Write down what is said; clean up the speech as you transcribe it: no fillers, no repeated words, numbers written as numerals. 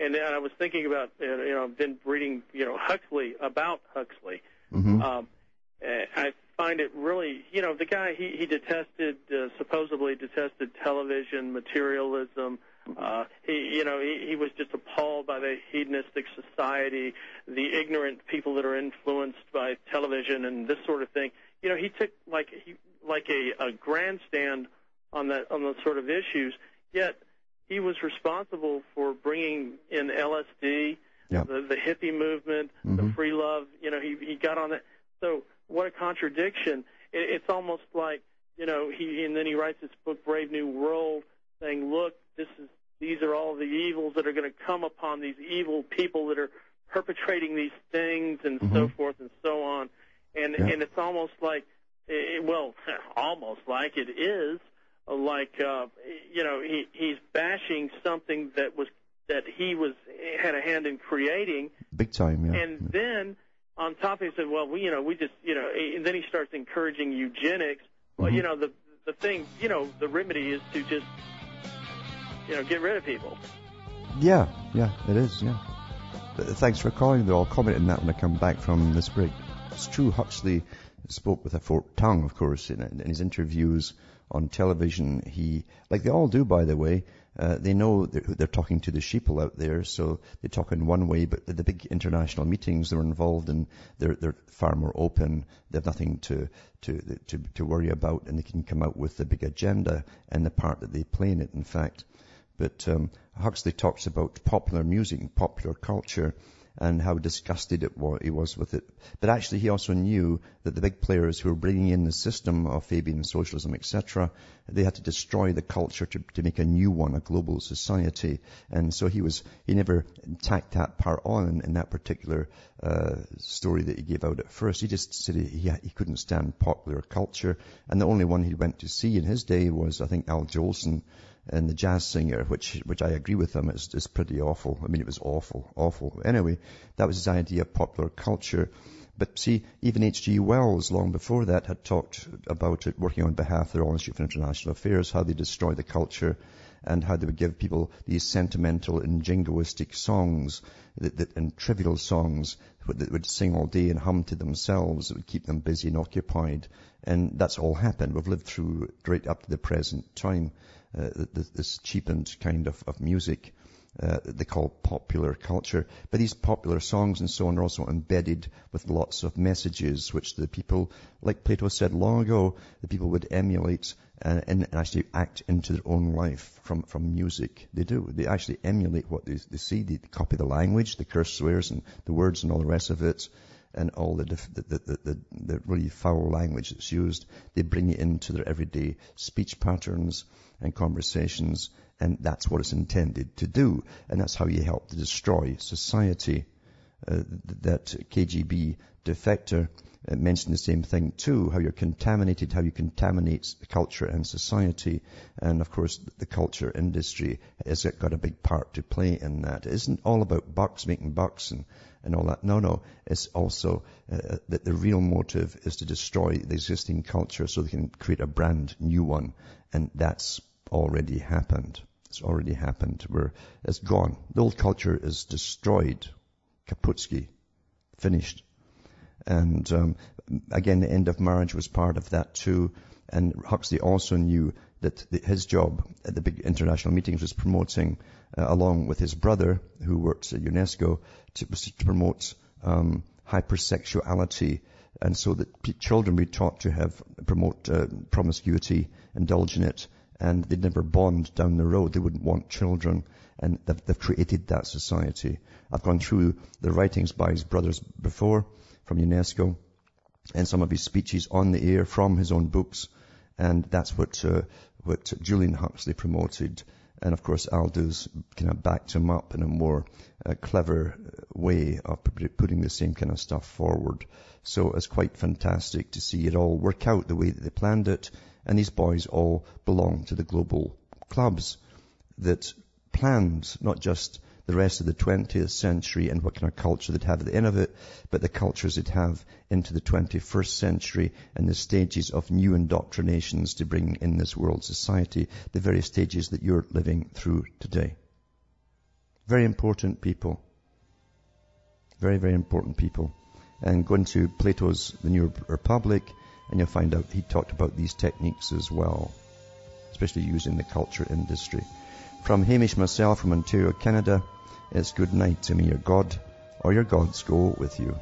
And I was thinking about, I've been reading, Huxley, about Huxley. Mm-hmm. I find it really, the guy, he detested, supposedly detested television, materialism. He was just appalled by the hedonistic society, the ignorant people that are influenced by television and this sort of thing. He took like a grandstand on those sort of issues, yet he was responsible for bringing in LSD, the hippie movement, the free love. He got on that. So what a contradiction. It's almost like, and then he writes this book, Brave New World, saying, look, these are all the evils that are going to come upon these evil people that are perpetrating these things and so forth and so on. And it's almost like, almost like it is, he's bashing something that he had a hand in creating. Big time, yeah. And then on top of it, he said, well, we just, and then he starts encouraging eugenics. Well, the thing, the remedy is to just, get rid of people. Yeah, it is, yeah. But thanks for calling, though. I'll comment on that when I come back from this break. It's true, Huxley spoke with a forked tongue, of course, in his interviews on television. He, like they all do, by the way, they know they're talking to the sheeple out there, so they talk in one way, but the big international meetings they're involved in, they're far more open. They have nothing to worry about, and they can come out with the big agenda and the part that they play in it, in fact. But Huxley talks about popular music and popular culture and how disgusted he was with it. But actually he also knew that the big players who were bringing in the system of Fabian socialism, etc., they had to destroy the culture to make a new one, a global society. And so he never tacked that part on in that particular story that he gave out at first. He just said he couldn't stand popular culture. And the only one he went to see in his day was, I think, Al Jolson, and the jazz singer, which I agree with him, is pretty awful. I mean, it was awful. Anyway, that was his idea of popular culture. But see, even H.G. Wells, long before that, had talked about it, working on behalf of the Royal Institute for International Affairs, how they destroy the culture and how they would give people these sentimental and jingoistic songs and trivial songs that would sing all day and hum to themselves. It would keep them busy and occupied. And that's all happened. We've lived through right up to the present time. This cheapened kind of music they call popular culture. But these popular songs and so on are also embedded with lots of messages which the people, like Plato said long ago, the people would emulate and actually act into their own life from music. They do. They actually emulate what they see. They copy the language, the curse swears and the words and all the rest of it, and all the really foul language that's used. They bring it into their everyday speech patterns and conversations, and that's what it's intended to do. And that's how you help to destroy society. That KGB defector mentioned the same thing too, how you're contaminated, how you contaminate culture and society. And of course, the culture industry has got a big part to play in that. It isn't all about bucks, making bucks and all that. No. It's also that the real motive is to destroy the existing culture so they can create a brand new one. And that's already happened. It's already happened. It's gone. The old culture is destroyed. Kaputsky. Finished. And again, the end of marriage was part of that too. And Huxley also knew that his job at the big international meetings was promoting, along with his brother, who worked at UNESCO, to promote hypersexuality, and so that children be taught to promote promiscuity, indulge in it, and they'd never bond down the road. They wouldn't want children, and they've created that society. I've gone through the writings by his brothers before from UNESCO, and some of his speeches on the air from his own books, and that's what Julian Huxley promoted. And of course, Aldous kind of backed him up in a more clever way of putting the same kind of stuff forward. So it's quite fantastic to see it all work out the way that they planned it. And these boys all belong to the global clubs that planned not just the rest of the 20th century and what kind of culture they'd have at the end of it, but the cultures they'd have into the 21st century and the stages of new indoctrinations to bring in this world society, the very stages that you're living through today. Very important people. Very, very important people. And go into Plato's The New Republic, and you'll find out he talked about these techniques as well, especially using the culture industry. From Hamish myself from Ontario, Canada, it's good night to me. Your God or your gods go with you.